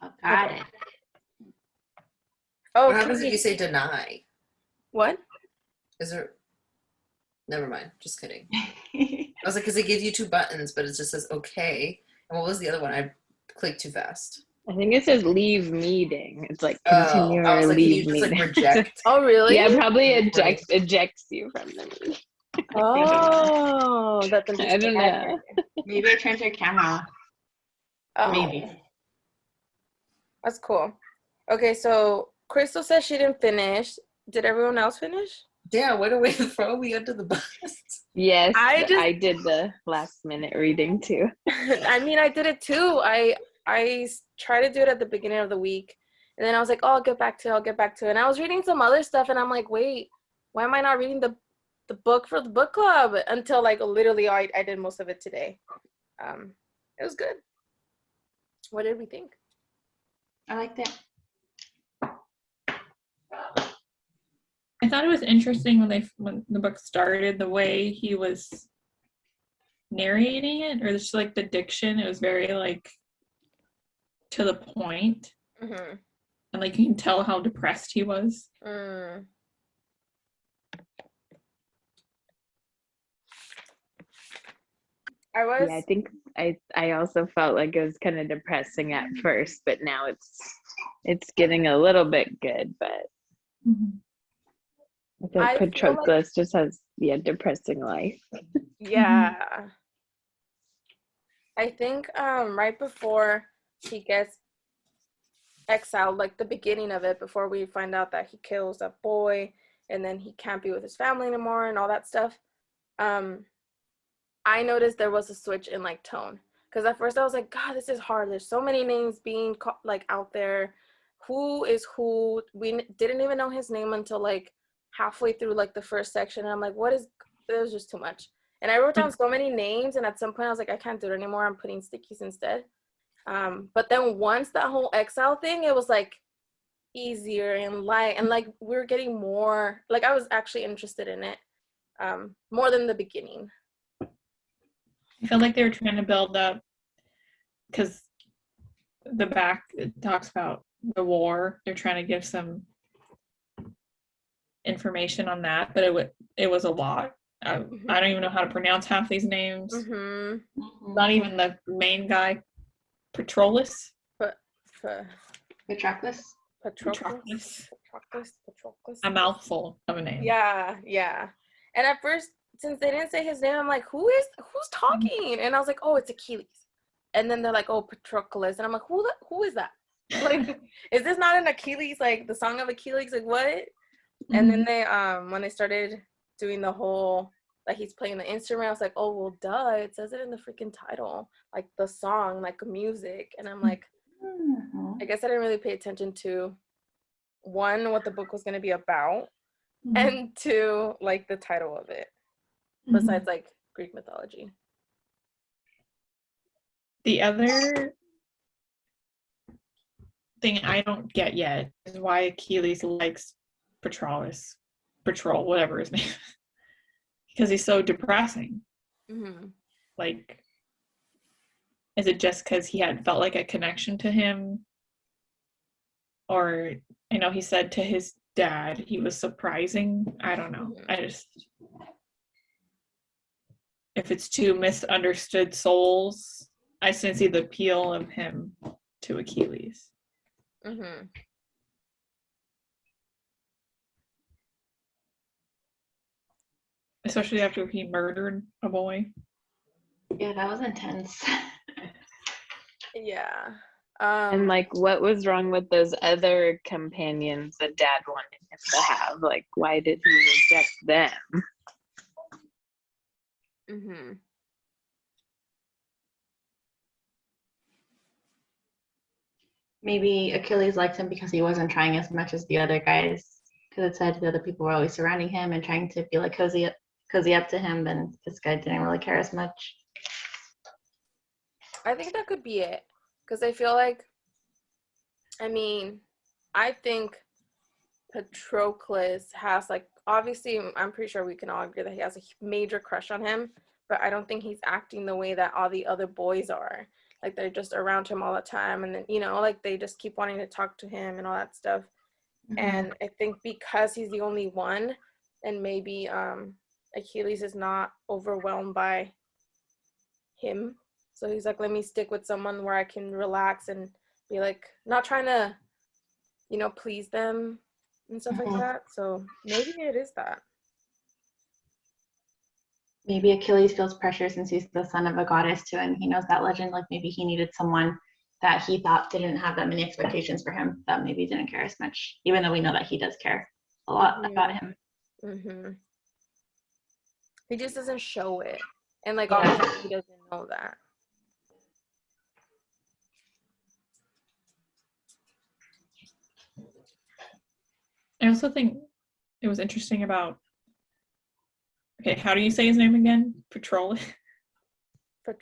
Oh, got it. Oh, What happens if you Katie. say deny? What? Is there? Never mind. Just kidding. I was like, because it gives you two buttons, but it just says okay. And what was the other one? I clicked too fast. I think it says leave meeting. It's like Oh, continue I or was like, can you leave just like meeting. reject? Oh, really? Yeah, probably Recording. ejects you from the meeting. Oh, that's interesting. I don't know. Maybe it turns your camera off. Oh, Maybe. that's cool. Okay, so Crystal says she didn't finish. Did everyone else finish? Yeah, what a way to throw me under the bus. Yes, I did the last minute reading too. I mean, I did it too. I tried to do it at the beginning of the week, and then I was like, oh, I'll get back to it. And I was reading some other stuff, and I'm like, wait, why am I not reading the book for the book club? Until like literally, I did most of it today. It was good. What did we think? I like that. I thought it was interesting when the book started, the way he was narrating it, or just like the diction. It was very like to the point, Mm-hmm. and like you can tell how depressed he was. Mm. Yeah, I think I also felt like it was kind of depressing at first, but now it's getting a little bit good. But I feel I feel like- Patroclus just has depressing life. Yeah. I think right before he gets exiled, like the beginning of it, before we find out that he kills that boy and then he can't be with his family anymore and all that stuff, I noticed there was a switch in like tone, because at first I was like, God, this is hard. There's so many names being like out there. Who is who? We didn't even know his name until like halfway through like the first section, and I'm like, it was just too much. And I wrote down so many names, and at some point I was like, I can't do it anymore. I'm putting stickies instead. But then once that whole exile thing, it was like easier and light, and like we were getting more, like I was actually interested in it more than the beginning. I felt like they were trying to build up, because the back, it talks about the war. They're trying to give some information on that, but it was a lot. I don't even know how to pronounce half these names. Not even the main guy, Patroclus. Patroclus. A mouthful of a name. Yeah. And at first, since they didn't say his name, I'm like, who's talking? And I was like, oh, it's Achilles. And then they're like, oh, Patroclus. And I'm like, who is that? Like, is this not an Achilles, like the Song of Achilles? Like, what? And then they, when they started doing the whole, like he's playing the instrument, I was like, oh, well, duh, it says it in the freaking title, like the song, like music. And I'm like, I guess I didn't really pay attention to, one, what the book was going to be about, and two, like the title of it, besides like Greek mythology. The other thing I don't get yet is why Achilles likes Patrol, whatever his name is. Because he's so depressing. Like, is it just because he had felt like a connection to him? Or, I know he said to his dad he was surprising. I don't know. If it's two misunderstood souls, I just didn't see the appeal of him to Achilles. Especially after he murdered a boy. Yeah, that was intense. Yeah. And like, what was wrong with those other companions that dad wanted him to have? Like, why did he reject them? Maybe Achilles liked him because he wasn't trying as much as the other guys. Because it said the other people were always surrounding him and trying to be like cozy up to him, then this guy didn't really care as much. I think that could be it. Because I feel like, I think Patroclus has, like, obviously, I'm pretty sure we can all agree that he has a major crush on him, but I don't think he's acting the way that all the other boys are. like they're just around him all the time, and then like they just keep wanting to talk to him and all that stuff. And I think because he's the only one, and maybe Achilles is not overwhelmed by him, so he's like, let me stick with someone where I can relax and be like not trying to please them and stuff like that. So maybe it is that. Maybe Achilles feels pressure since he's the son of a goddess too, and he knows that legend. Like maybe he needed someone that he thought didn't have that many expectations for him, that maybe didn't care as much, even though we know that he does care a lot about him. He just doesn't show it, and like obviously he doesn't know that. I also think it was interesting about, okay, how do you say his name again? Patroclus. I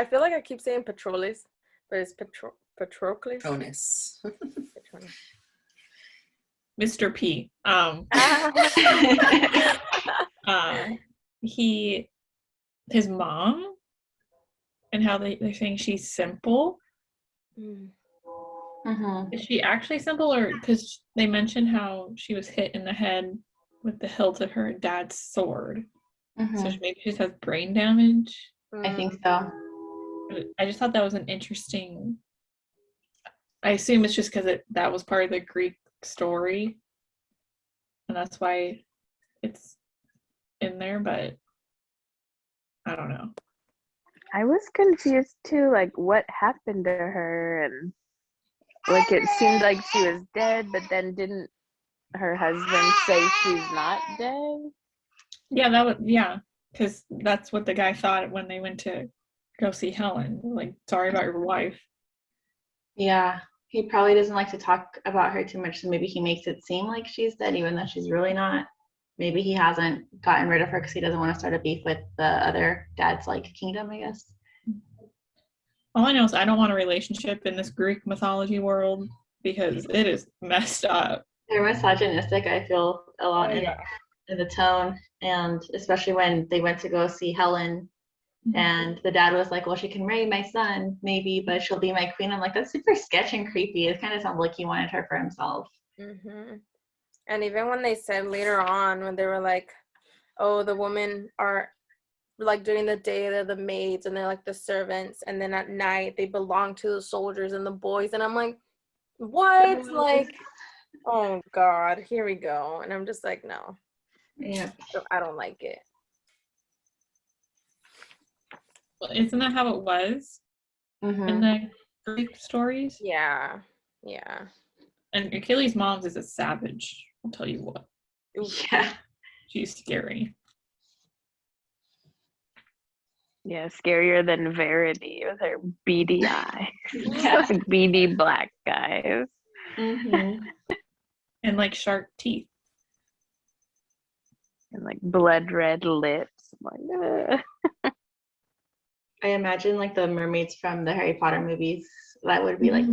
feel like I keep saying Patroclus, but it's Patroclus. Patronus. Mr. P. His mom, and how they're saying she's simple. Is she actually simple, or because they mentioned how she was hit in the head with the hilt of her dad's sword, so maybe she just has brain damage? I think so. I just thought that was an interesting. I assume it's just because that was part of the Greek story, and that's why it's in there, but I don't know. I was confused too, like what happened to her, and like it seemed like she was dead, but then didn't her husband say she's not dead? Yeah, because that's what the guy thought when they went to go see Helen. Like, sorry about your wife. Yeah, he probably doesn't like to talk about her too much, so maybe he makes it seem like she's dead, even though she's really not. Maybe he hasn't gotten rid of her because he doesn't want to start a beef with the other dad's kingdom, I guess. All I know is I don't want a relationship in this Greek mythology world because it is messed up. They're misogynistic, I feel, a lot in the tone, and especially when they went to go see Helen, and the dad was like, well, she can marry my son, maybe, but she'll be my queen. I'm like, that's super sketch and creepy. It kind of sounds like he wanted her for himself. And even when they said later on, when they were like, oh, the women are like during the day they're the maids and they're like the servants, and then at night they belong to the soldiers and the boys, and I'm like, what? Like, oh god, here we go. And I'm just like, no. Yeah. So I don't like it. Well, isn't that how it was in the Greek stories? Yeah. And Achilles' mom is a savage, I'll tell you what. Yeah. She's scary. Yeah, scarier than Verity with her beady eye. Like beady black guys. And like sharp teeth. And like blood red lips. Like, I imagine like the mermaids from the Harry Potter movies, that would be like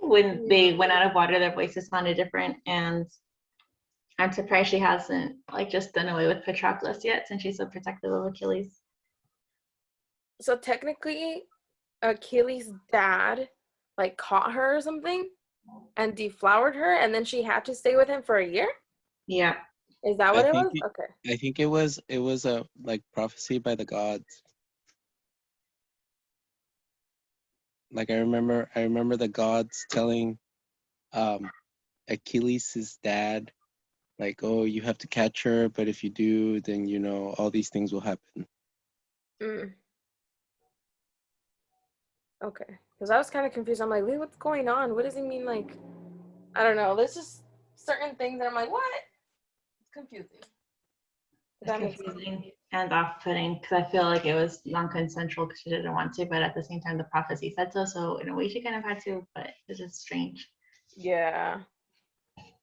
when they went out of water, their voices sounded different, and I'm surprised she hasn't just done away with Patroclus yet, since she's so protective of Achilles. So technically, Achilles' dad caught her or something and deflowered her, and then she had to stay with him for a year? Yeah. Is that what it was? Okay. I think it was a prophecy by the gods. Like I remember the gods telling Achilles' dad, like, oh, you have to catch her, but if you do, then all these things will happen. Okay. Because I was kind of confused. I'm like, wait, what's going on? What does he mean? I don't know. There's just certain things that I'm like, what? It's confusing. It's confusing and off-putting, because I feel like it was non-consensual because she didn't want to, but at the same time the prophecy said so, so in a way she kind of had to, but it's just strange. Yeah.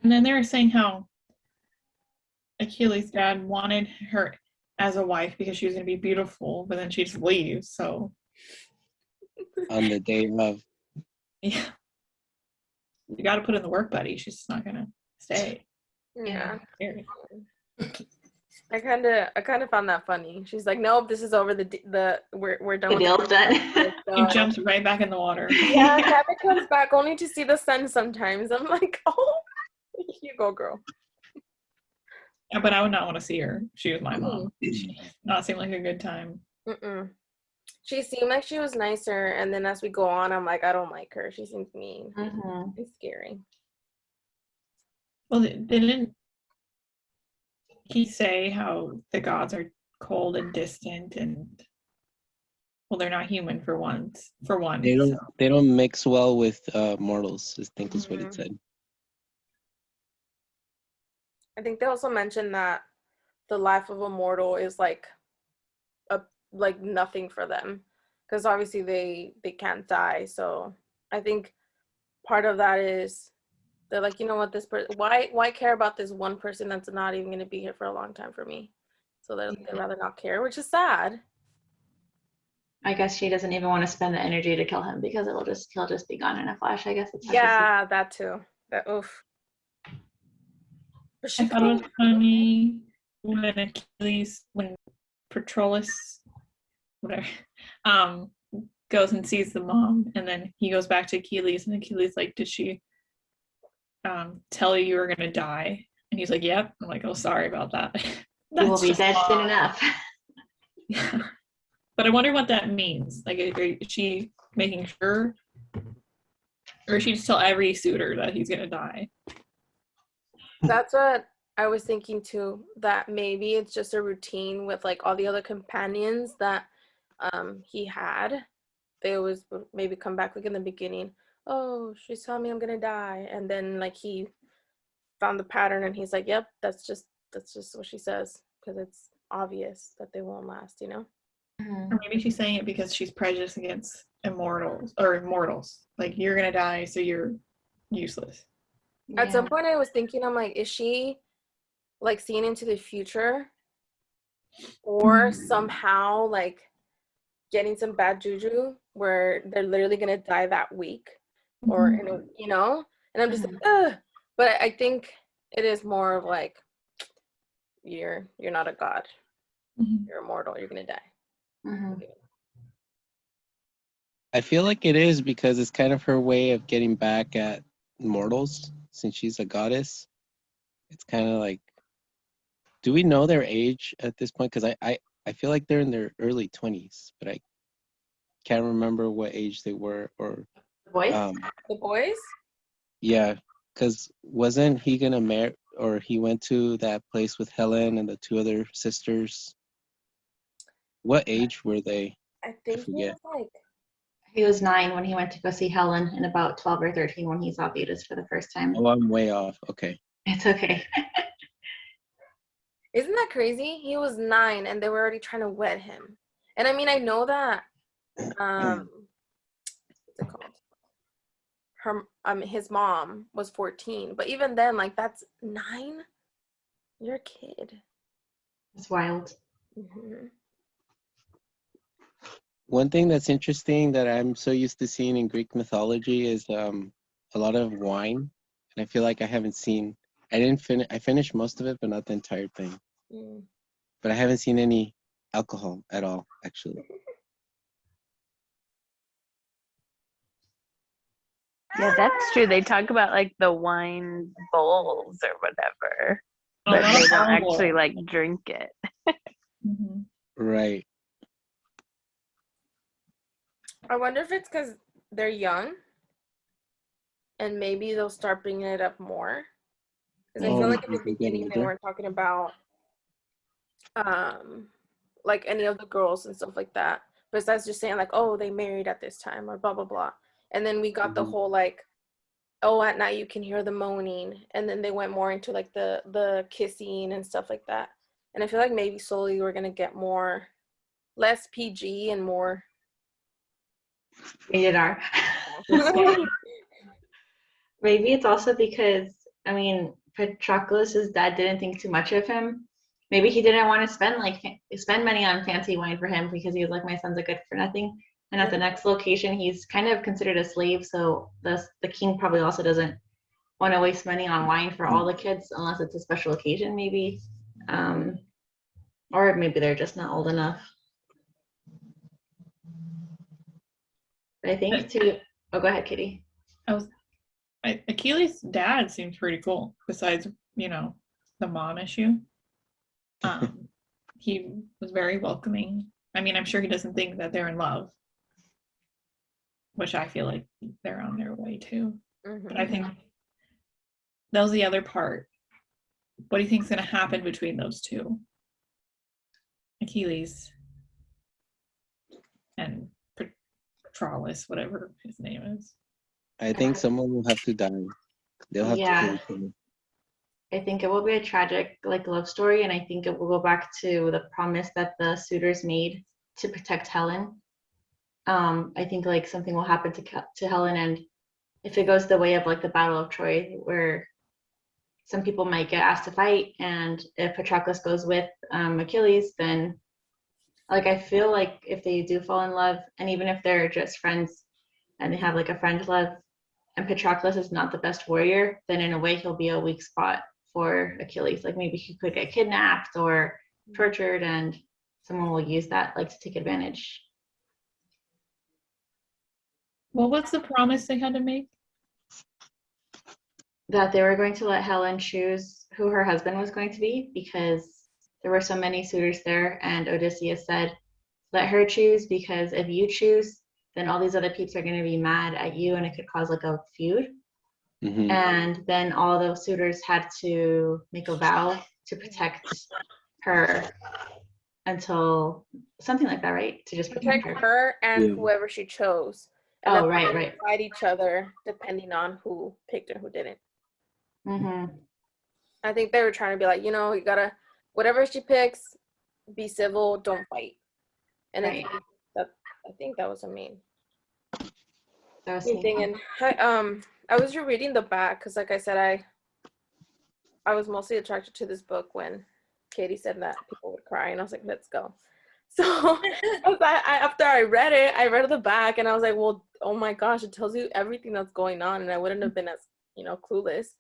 And then they were saying how Achilles' dad wanted her as a wife because she was going to be beautiful, but then she just leaves, so. On the day of. Yeah. You got to put in the work, buddy. She's just not going to stay. Yeah. I kind of found that funny. She's like, nope, this is over. We're done The with deal's done. it. He jumps right back in the water. Yeah, Cabot comes back only to see the sun sometimes. I'm like, oh, you go, girl. Yeah, but I would not want to see her. She was my mom. She did not seem like a good time. Mm-mm. She seemed like she was nicer, and then as we go on, I'm like, I don't like her. She seems mean. Mhm. It's scary. Well, they didn't he say how the gods are cold and distant and well, they're not human for once. For one, They so. don't mix well with mortals, I think is what Mhm. it said. I think they also mentioned that the life of a mortal is like nothing for them, because obviously they can't die. So I think part of that is they're like, you know what, this person, why care about this one person that's not even going to be here for a long time for me? So they'd rather not care, which is sad. I guess she doesn't even want to spend the energy to kill him because he'll just be gone in a flash. I guess it's hard to see. Yeah, that too. That oof. But I she thought it was funny when Patrolus, whatever, goes and sees the mom, and then he goes back to Achilles, and Achilles like, did she tell you were gonna die? And he's like, yep. I'm like, oh, sorry about that. He will be just dead soon odd. enough. Yeah. But I wonder what that means. Like, is she making sure, or is she just tell every suitor that he's gonna die? That's what I was thinking too, that maybe it's just a routine with like all the other companions that he had. They always would maybe come back like in the beginning, oh, she's telling me I'm gonna die, and then like he found the pattern and he's like, yep, that's just what she says, because it's obvious that they won't last, you know. Or maybe she's saying it because she's prejudiced against immortals. Like, you're gonna die, so you're useless. At some point I was thinking, I'm like, is she like seeing into the future, or somehow like getting some bad juju where they're literally gonna die that week, or you know? And I'm just like, ugh. But I think it is more of like, you're not a god, you're immortal, you're gonna die. Mhm. I feel like it is because it's kind of her way of getting back at mortals since she's a goddess. It's kind of like, do we know their age at this point? Because I feel like they're in their early 20s, but I can't remember what age they were. Or The boys? The boys? yeah, because wasn't he gonna marry, or he went to that place with Helen and the two other sisters? What age were they? I think he forget. was like, He was 9 when he went to go see Helen, and about 12 or 13 when he saw Beatus for the first time. Oh, I'm way off. Okay. It's okay. isn't that crazy? He was 9 and they were already trying to wed him. And I mean, I know that what's it called? His mom was 14, but even then, like, that's 9. You're a kid. It's wild. Mm-hmm. One thing that's interesting that I'm so used to seeing in Greek mythology is a lot of wine, and I feel like I haven't seen. I didn't finish. I finished most of it, but not the entire thing. Mm. But I haven't seen any alcohol at all, actually. Yeah, that's true. They talk about like the wine bowls or whatever, Oh, but not they don't horrible. actually like drink it. Right. I wonder if it's because they're young and maybe they'll start bringing it up more. Because I feel like in the beginning they weren't talking about like any of the girls and stuff like that. Besides just saying like, oh, they married at this time or blah blah blah. And then we got the whole like, oh, at night you can hear the moaning, and then they went more into like the kissing and stuff like that. And I feel like maybe slowly we're gonna get less PG and more Rated R. Maybe it's also because, I mean, Patroclus's dad didn't think too much of him. Maybe he didn't want to spend money on fancy wine for him because he was like, my son's a good for nothing. And at the next location, he's kind of considered a slave. So the king probably also doesn't want to waste money on wine for all the kids unless it's a special occasion, maybe. Or maybe they're just not old enough. But I think too. Oh, go ahead, Kitty. Achilles' dad seems pretty cool. Besides, the mom issue, he was very welcoming. I mean, I'm sure he doesn't think that they're in love, which I feel like they're on their way to. But I think that was the other part. What do you think is going to happen between those two? Achilles and Patroclus, whatever his name is. I think someone will have to die. They'll have to kill each other. I think it will be a tragic love story, and I think it will go back to the promise that the suitors made to protect Helen. I think something will happen to Helen, and if it goes the way of the Battle of Troy, where some people might get asked to fight, and if Patroclus goes with Achilles, then I feel like if they do fall in love, and even if they're just friends and they have a friend love, and Patroclus is not the best warrior, then in a way he'll be a weak spot for Achilles. Maybe he could get kidnapped or tortured, and someone will use that to take advantage. What was the promise they had to make? That they were going to let Helen choose who her husband was going to be, because there were so many suitors there, and Odysseus said, let her choose, because if you choose, then all these other peeps are going to be mad at you, and it could cause a feud. And then all those suitors had to make a vow to protect her until something like that, right? To just protect her and whoever she chose. And oh, right. Fight each other depending on who picked and who didn't. I think they were trying to be you gotta, whatever she picks, be civil, don't fight. And I think that was the main thing. And I was reading the back because, like I said, I was mostly attracted to this book when Katie said that people would cry, and I was like, let's go. So after I read it, I read the back, and I was like, well, oh my gosh, it tells you everything that's going on, and I wouldn't have been as clueless.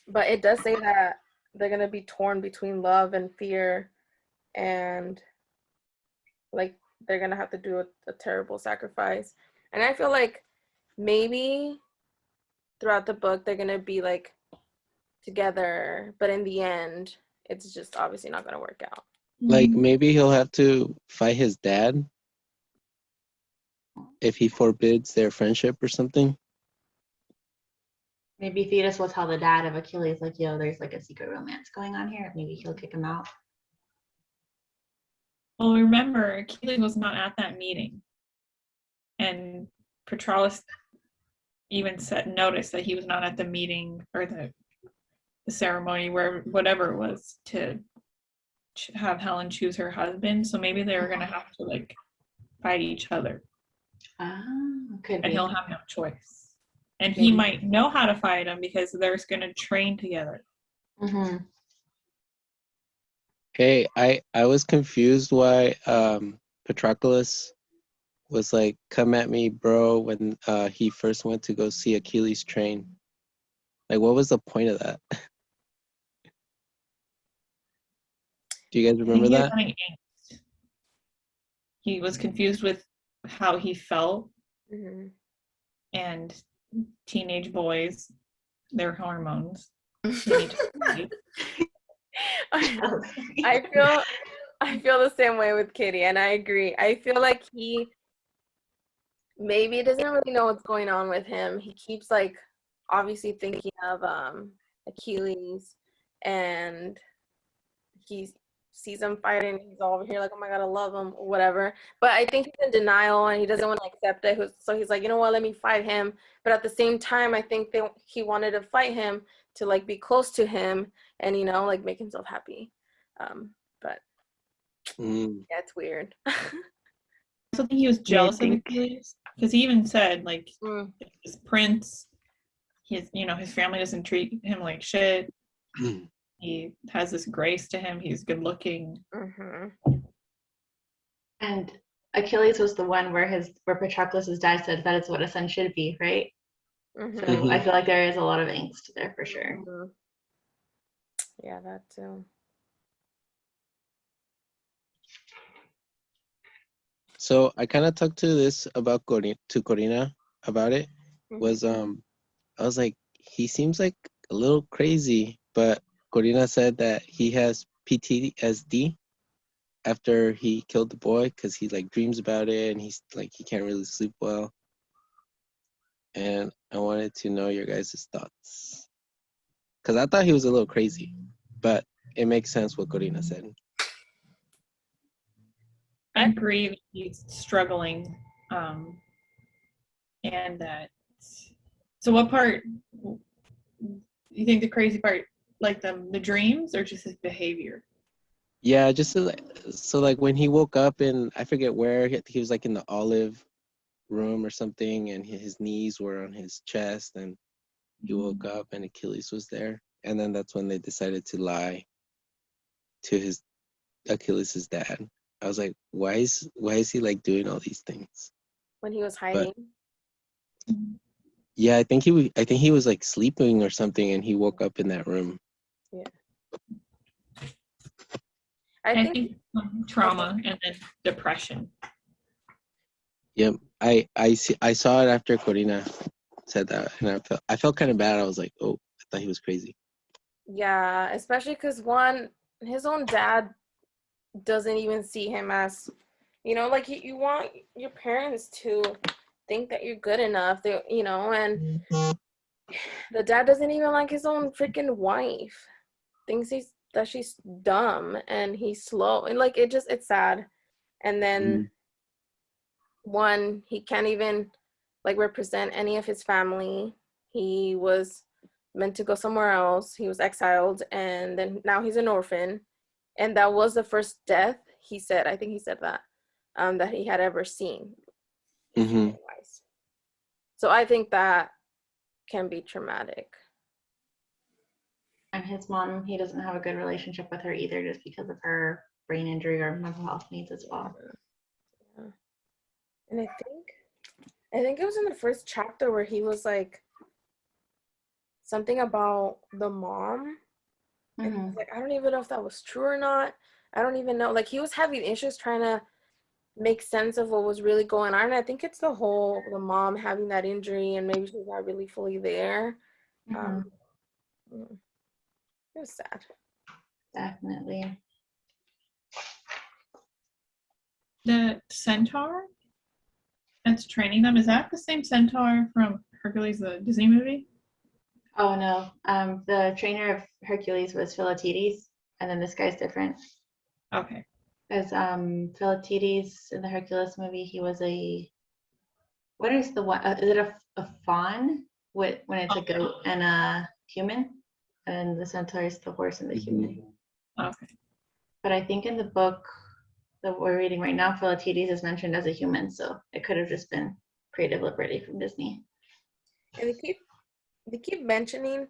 But it does say that they're gonna be torn between love and fear, and they're gonna have to do a terrible sacrifice. And I feel like maybe throughout the book they're gonna be together, but in the end it's just obviously not gonna work out. Maybe he'll have to fight his dad if he forbids their friendship or something. Maybe Thetis will tell the dad of Achilles, yo, there's a secret romance going on here. Maybe he'll kick him out. Well, remember, Achilles was not at that meeting. And Patroclus even noticed that he was not at the meeting or the ceremony, whatever it was, to have Helen choose her husband. So maybe they were going to have to fight each other. Could be. And he'll have no choice. And he might know how to fight him because they're going to train together. Hey, I was confused why Patroclus was come at me, bro, when he first went to go see Achilles train. What was the point of that? Do you guys remember that? He was confused with how he felt. And teenage boys, their hormones. I feel the same way with Kitty, and I agree. I feel like he maybe doesn't really know what's going on with him. He keeps obviously thinking of Achilles, and he sees him fighting. He's all over here oh my god, I love him, or whatever. But I think he's in denial, and he doesn't want to accept it. So he's you know what, let me fight him. But at the same time, I think he wanted to fight him to be close to him and make himself happy. But yeah, it's weird. I also think he was jealous of Achilles because he even said his prince, his family doesn't treat him like shit. He has this grace to him. He's good looking. And Achilles was the one where Patroclus' dad said that is what a son should be, right? So I feel like there is a lot of angst there for sure. Yeah, that too. So I kind of talked to this about Corina about it. Mhm. Was I was like, he seems like a little crazy, but Corina said that he has PTSD after he killed the boy because he like dreams about it and he's like he can't really sleep well. And I wanted to know your guys' thoughts because I thought he was a little crazy, but it makes sense what Corina said. I agree that he's struggling. And that. So, what part you think the crazy part, like the dreams, or just his behavior? Yeah, just so like when he woke up and I forget where he was like in the olive room or something, and his knees were on his chest, and he woke up and Achilles was there, and then that's when they decided to lie to his Achilles' dad. I was like, why is he like doing all these things? When he was But hiding. yeah, I think he was like sleeping or something, and he woke up in that room. Yeah. I think trauma and then depression. Yep, I saw it after Corina said that, and I felt kind of bad. I was like, oh, I thought he was crazy. Yeah, especially because one, his own dad doesn't even see him as, like you want your parents to think that you're good enough, and the dad doesn't even like his own freaking wife. Thinks that she's dumb and he's slow, and like it's sad. And then one, he can't even like represent any of his family. He was meant to go somewhere else. He was exiled, and then now he's an orphan. And that was the first death he said. I think he said that he had ever seen. Mm-hmm. So I think that can be traumatic. And his mom, he doesn't have a good relationship with her either, just because of her brain injury or mental health needs as well. Yeah. And I think it was in the first chapter where he was like something about the mom. And he was like, I don't even know if that was true or not. I don't even know. Like, he was having issues trying to make sense of what was really going on. And I think it's the mom having that injury and maybe she's not really fully there. It was sad. Definitely. The centaur that's training them, is that the same centaur from Hercules, the Disney movie? Oh no. The trainer of Hercules was Philoctetes, and then this guy's different. Okay. As Philoctetes in the Hercules movie, he was what is the one? Is it a fawn? When it's a goat and a human, and the centaur is the horse and the human. Okay. But I think in the book that we're reading right now, Philoctetes is mentioned as a human, so it could have just been creative liberty from Disney. And they keep mentioning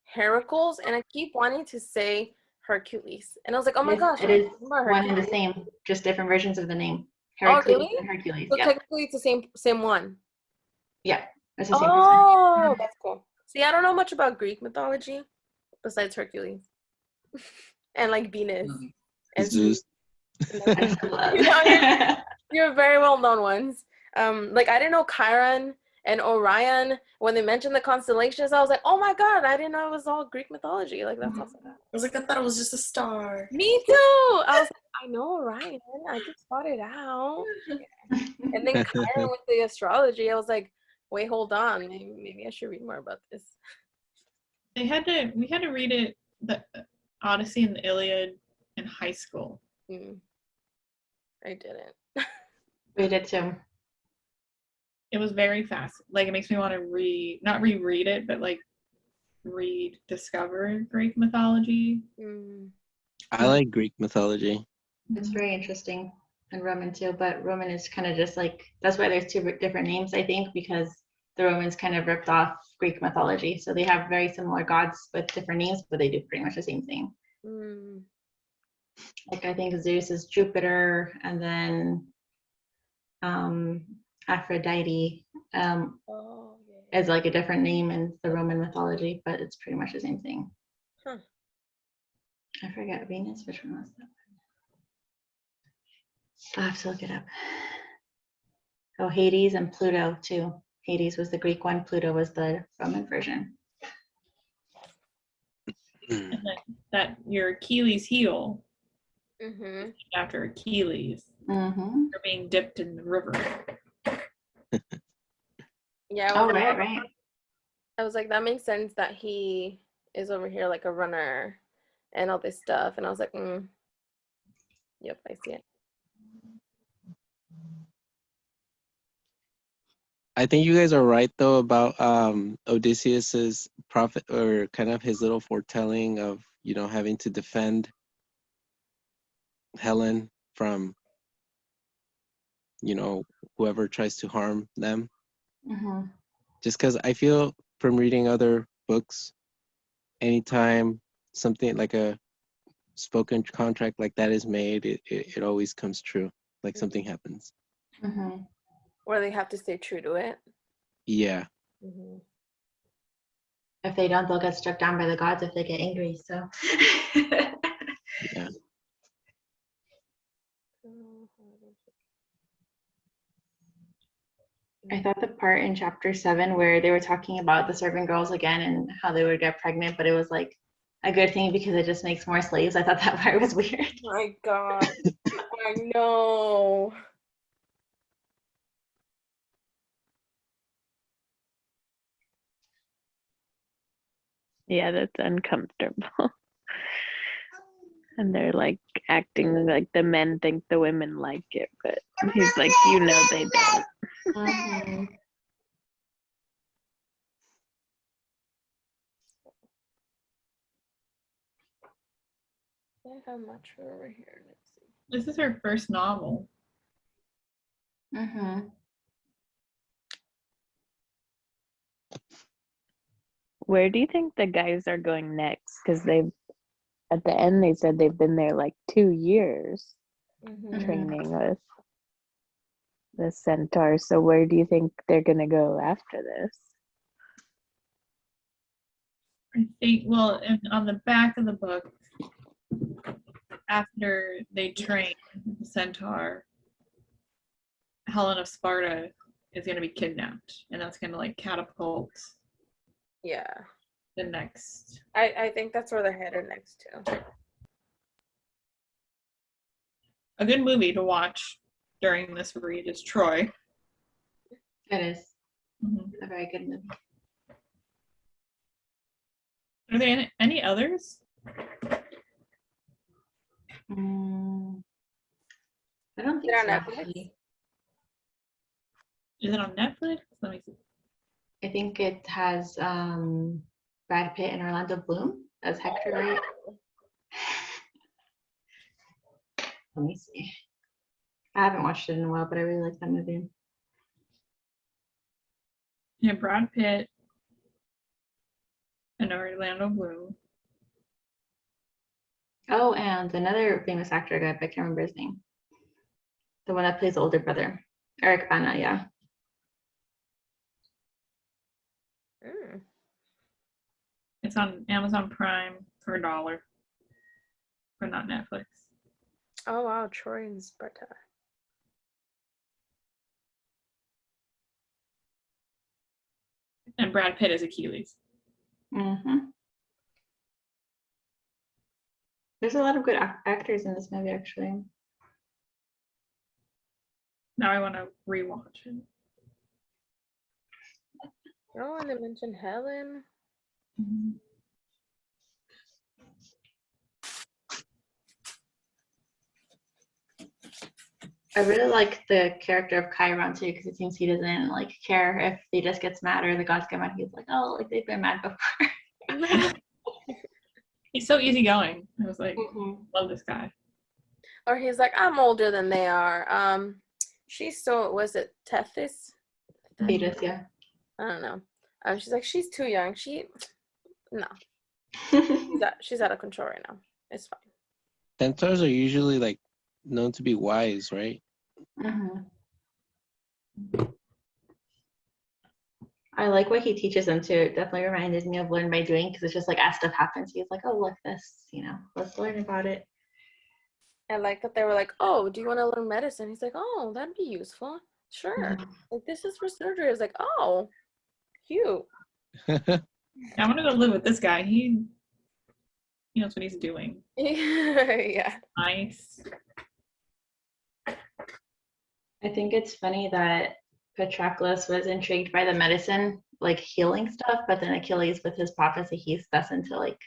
Heracles, and I keep wanting to say Hercules. And I was like, oh my gosh. It is one and the same, just different versions of the name. Heracles really? and Hercules. So Yeah. technically it's the same one. Yeah. It's the same Oh, person. that's cool. See, I don't know much about Greek mythology besides Hercules and like Venus and Zeus. you're very well known ones. Like I didn't know Chiron and Orion when they mentioned the constellations. I was like, oh my god, I didn't know it was all Greek mythology. Like that's awesome. I was like, I thought it was just a star. Me too. I was like, I know Orion. I just thought it out. And then Chiron with the astrology. I was like, wait, hold on. Maybe I should read more about this. We had to read it, the Odyssey and the Iliad in high school. I didn't. We did too. It was very fast. Like it makes me want to not reread it, but like rediscover Greek mythology. I like Greek mythology. It's very interesting, and Roman too, but Roman is kind of just like, that's why there's two different names, I think, because the Romans kind of ripped off Greek mythology. So they have very similar gods with different names, but they do pretty much the same thing. Like I think Zeus is Jupiter, and then Aphrodite is like a different name in the Roman mythology, but it's pretty much the same thing. I forget Venus, which one was that? I'll have to look it up. Oh, Hades and Pluto too. Hades was the Greek one. Pluto was the Roman version. And then that your Achilles heel Mm-hmm. after Achilles. Mm-hmm. You're being dipped in the river. Yeah. Oh, when right. I was like, that makes sense that he is over here like a runner and all this stuff. And I was like, yep, I see it. I think you guys are right though about Odysseus's prophet or kind of his little foretelling of, you know, having to defend Helen from, you know, whoever tries to harm them. Mm-hmm. Just because I feel from reading other books, anytime something like a spoken contract like that is made, it always comes true. Like something happens. Mm-hmm. Or they have to stay true to it. Yeah. Mm-hmm. If they don't, they'll get struck down by the gods if they get angry. So. Yeah. I thought the part in chapter 7 where they were talking about the servant girls again and how they would get pregnant, but it was like a good thing because it just makes more slaves. I thought that part was weird. My God. I know. Yeah, that's uncomfortable. And they're like acting like the men think the women like it, but he's like, you know, they don't. Mm-hmm. I have much over here. Let's see. This is her first novel. Mm-hmm. Where do you think the guys are going next? Because they've, at the end, they said they've been there like 2 years Mm-hmm. training with the centaur. So where do you think they're going to go after this? I think, well, on the back of the book, after they train the centaur, Helen of Sparta is going to be kidnapped, and that's going to like catapult Yeah. the next. I think that's where they're headed next to. A good movie to watch during this read is Troy. It is Mhm. a very good movie. Are there any others? I don't think Is it so, on Netflix? actually. Is it on Netflix? Let me see. I think it has Brad Pitt and Orlando Bloom as Hector, right? Let me see. I haven't watched it in a while, but I really like that movie. Yeah, Brad Pitt and Orlando Bloom. Oh, and another famous actor guy, but I can't remember his name. The one that plays the older brother. Eric Bana, yeah. Mm. It's on Amazon Prime for $1, but not Netflix. Oh wow, Troy and Sparta. And Brad Pitt is Achilles. Mm-hmm. There's a lot of good actors in this movie, actually. Now I want to rewatch it. Oh, and they mentioned Helen. Mhm. I really like the character of Chiron too, because it seems he doesn't like care if he just gets mad or the gods get mad. He's like, oh, like they've been mad before. He's so easygoing. I was like, Mm-hmm. love this guy. Or he's like, I'm older than they are. She's so, was it Tethys? Thetis, yeah. I don't know. She's like, she's too young. No, she's out of control right now. It's fine. Centaurs are usually like known to be wise, right? Mm-hmm. I like what he teaches them too. It definitely reminded me of Learn by Doing, because it's just like as stuff happens, he's like, oh, look, this, let's learn about it. I like that they were like, oh, do you want to learn medicine? He's like, oh, that'd be useful. Sure. Like, this is for surgery. I was like, oh, cute. I want to go live with this guy. He knows what he's doing. Yeah. Nice. I think it's funny that Patroclus was intrigued by the medicine, like healing stuff, but then Achilles, with his prophecy, he's destined to like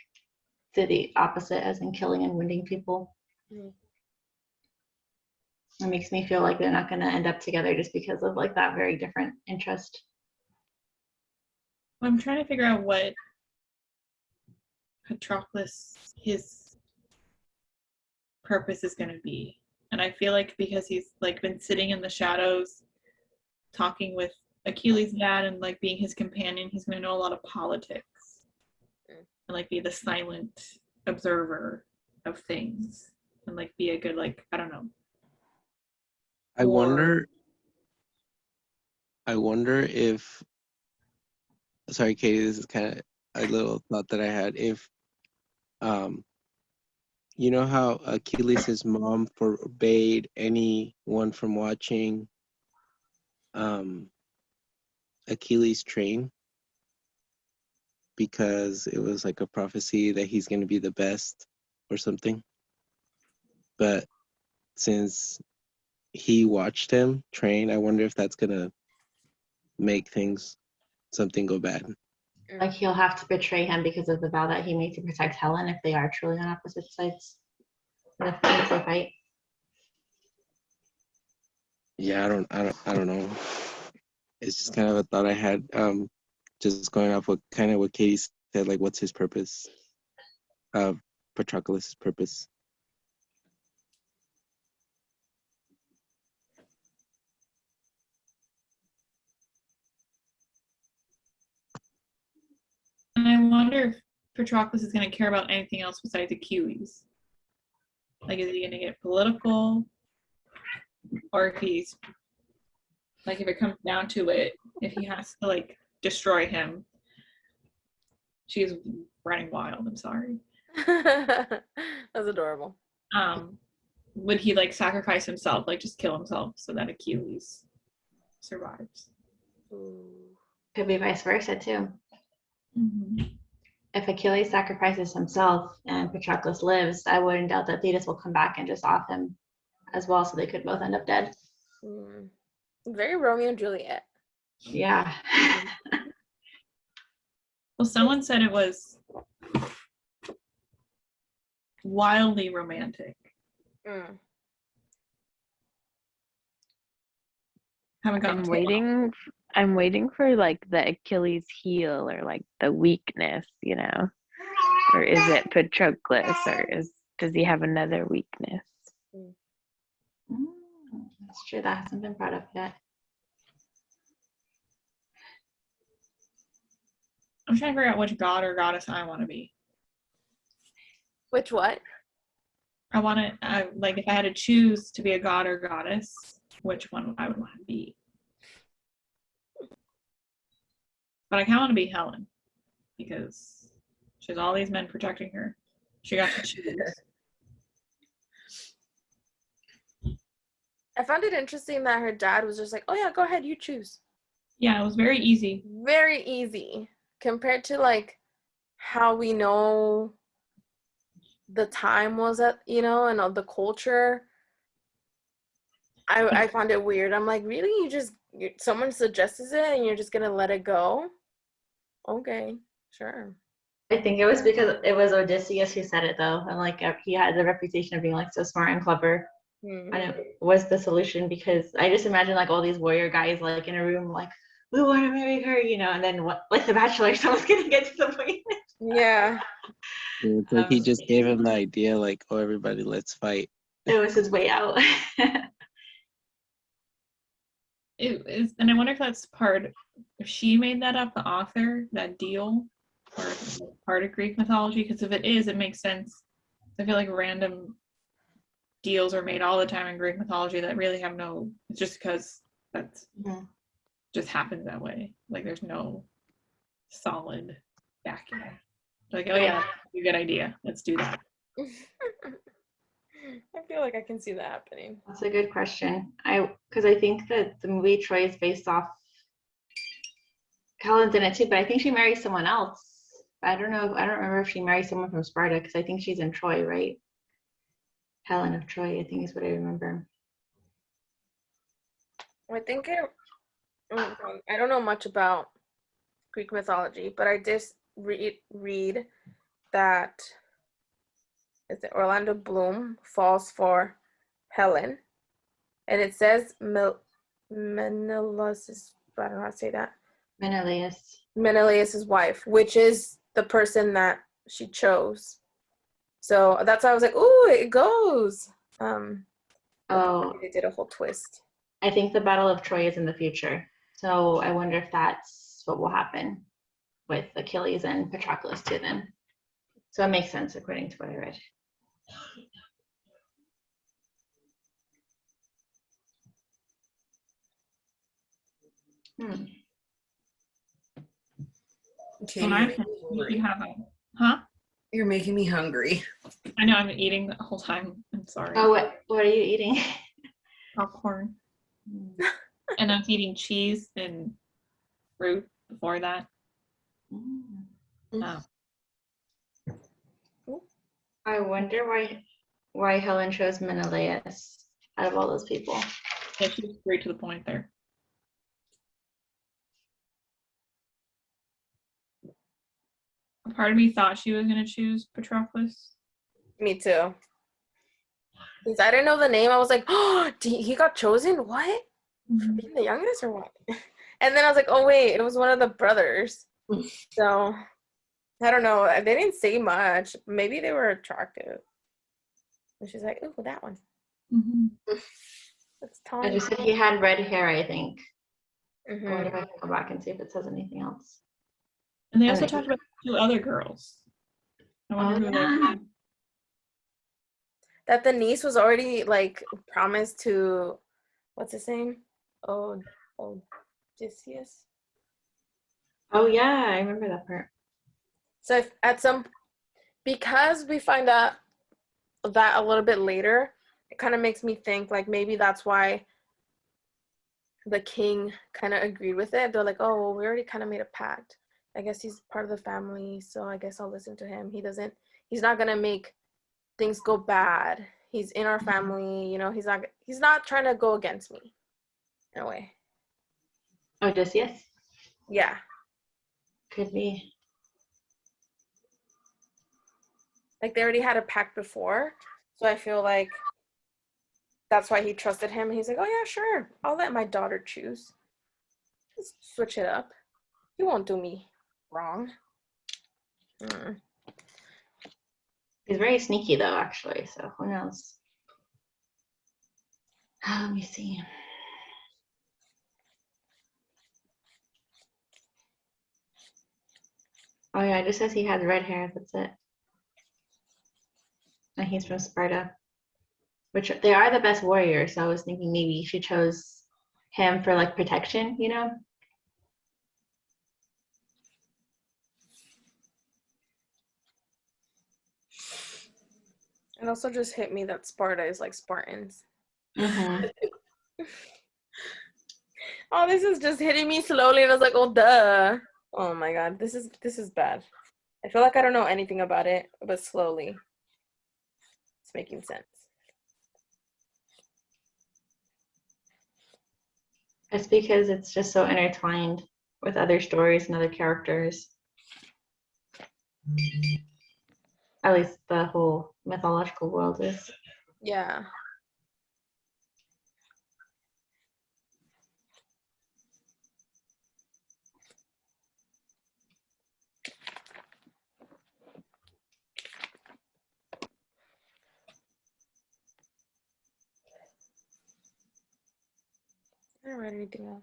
do the opposite, as in killing and wounding people. Mhm. It makes me feel like they're not going to end up together just because of like that very different interest. I'm trying to figure out what Patroclus, his purpose is going to be. And I feel like because he's like been sitting in the shadows talking with Achilles' dad and like being his companion, he's going to know a lot of politics and like be the silent observer of things and like be a good, like, I don't know. I wonder if, sorry, Katie, this is kind of a little thought that I had. If, you know how Achilles' mom forbade anyone from watching Achilles train because it was like a prophecy that he's going to be the best or something. But since he watched him train, I wonder if that's going to make something go bad. Like he'll have to betray him because of the vow that he made to protect Helen if they are truly on opposite sides. If they fight. Yeah, I don't know. It's just kind of a thought I had. Just going off what Katie said, like what's his purpose? Patroclus' purpose. And I wonder if Patroclus is going to care about anything else besides Achilles. Like, is he going to get political? Or if he's, like, if it comes down to it, if he has to, like, destroy him. She's running wild, I'm sorry. That's adorable. Would he, like, sacrifice himself, like, just kill himself so that Achilles survives? Could be vice versa, too. Mm-hmm. If Achilles sacrifices himself and Patroclus lives, I wouldn't doubt that Thetis will come back and just off him as well, so they could both end up dead. Very Romeo and Juliet. Yeah. Well, someone said it was wildly romantic. Haven't gotten I'm waiting for like the Achilles heel or like the weakness, you know? Or is it Patroclus or does he have another weakness? That's true. That hasn't been brought up yet. I'm trying to figure out which god or goddess I want to be. Which what? I want to, like, if I had to choose to be a god or goddess, which one I would want to be. But I kind of want to be Helen because she has all these men protecting her. She got to choose. I found it interesting that her dad was just like, oh yeah, go ahead, you choose. Yeah, it was very easy. Very easy compared to like how we know the time was at, you know, and the culture. I found it weird. I'm like, really? Someone suggests it and you're just gonna let it go? Okay, sure. I think it was because it was Odysseus who said it, though, and like he had the reputation of being like so smart and clever. And it was the solution, because I just imagine like all these warrior guys like in a room like, we want to marry her, you know, and then what, like The Bachelor, someone's gonna get to the point. Yeah. It's like he just gave him the idea, like, oh, everybody, let's fight. It was his way out. It is, and I wonder if that's if she made that up, the author, that deal, or if it's part of Greek mythology, because if it is, it makes sense. I feel like random deals are made all the time in Greek mythology that really have no, it's just because that's just happens that way. Like there's no solid backing. Like, oh yeah, that's a good idea. Let's do that. I feel like I can see that happening. That's a good question. Because I think that the movie Troy is based off Helen's in it too, but I think she marries someone else. I don't know. I don't remember if she marries someone from Sparta because I think she's in Troy, right? Helen of Troy, I think is what I remember. I think I don't know much about Greek mythology, but I just read that is it Orlando Bloom falls for Helen, and it says Menelaus. I don't know how to say that. Menelaus's wife, which is the person that she chose. So that's why I was like, "Ooh, it goes." Oh, They did a whole twist. I think the Battle of Troy is in the future. So I wonder if that's what will happen with Achilles and Patroclus too then. So it makes sense according to what I read. Okay, When you're I making me you hungry. have a, huh? You're making me hungry. I know I'm eating the whole time. I'm sorry. Oh, what are you eating? Popcorn. And I'm eating cheese and fruit before that. Oh. I wonder why Helen chose Menelaus out of all those people. Yeah, she was straight to the point there. A part of me thought she was going to choose Patroclus. Me too. Since I didn't know the name, I was like, "Oh, he got chosen? What? For being the youngest or what?" And then I was like, "Oh wait, it was one of the brothers." So I don't know. They didn't say much. Maybe they were attractive. And she's like, "Ooh, that one. That's I tall." just said he had red hair, I think. I Mhm. wonder if I can go back and see if it says anything else. And they also Okay. talked about 2 other girls. I wonder who they yeah. were. That the niece was already like promised to, what's his name? Odysseus. Oh yeah, I remember that part. So if because we find out that a little bit later, it kind of makes me think like maybe that's why the king kind of agreed with it. They're like, oh, well, we already kind of made a pact. I guess he's part of the family, so I guess I'll listen to him. He's not gonna make things go bad. He's in our family, he's not trying to go against me in a way. Odysseus? Yeah. Could be. Like they already had a pact before, so I feel like that's why he trusted him. He's like, oh yeah, sure, I'll let my daughter choose. Let's switch it up. He won't do me wrong. He's very sneaky though, actually, so who knows? Let me see. Oh yeah, it just says he has red hair, that's it. And he's from Sparta. Which they are the best warriors, so I was thinking maybe she chose him for like protection, you know? It also just hit me that Sparta is like Spartans. Mm-hmm. Oh, this is just hitting me slowly, and I was like, oh, duh. Oh my god, this is bad. I feel like I don't know anything about it, but slowly, it's making sense. It's because it's just so intertwined with other stories and other characters. At least the whole mythological world is. Yeah. I don't read anything else.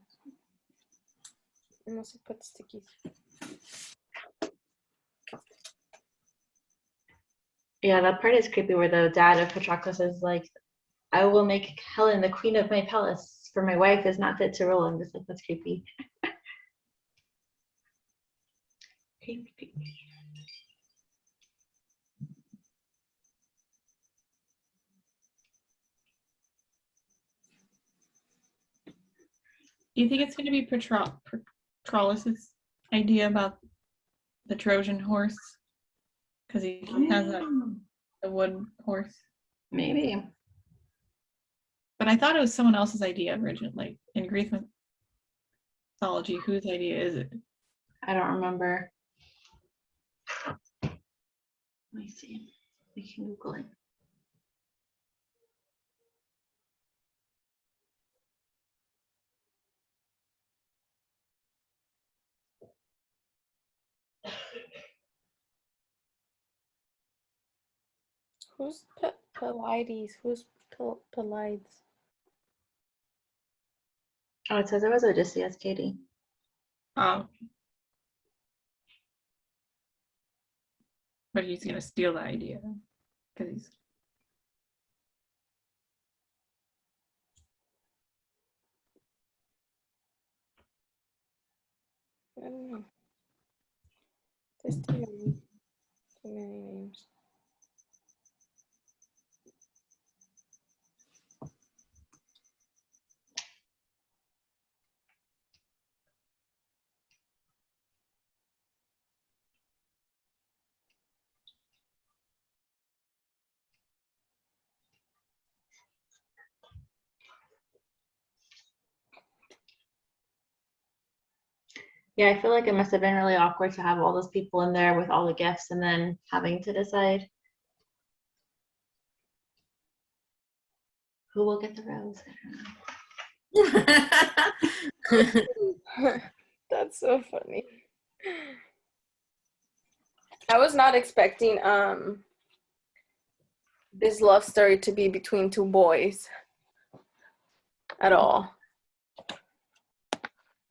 Unless I put stickies. Yeah, that part is creepy where the dad of Patroclus is like, I will make Helen the queen of my palace, for my wife is not fit to rule. I'm just like, that's creepy. Creepy. Do you think it's going to be Patroclus' idea about the Trojan horse? Because he has a wood horse. Maybe. But I thought it was someone else's idea originally. Like in Greek mythology, whose idea is it? I don't remember. Let me see. We can Google it. Who's Pelides? Who's Pelides? Oh, it says it was Odysseus, Katie. But he's going to steal the idea. Because he's. I don't know. There's too many names. Yeah, I feel like it must have been really awkward to have all those people in there with all the gifts and then having to decide who will get the rose. That's so funny. I was not expecting this love story to be between two boys at all.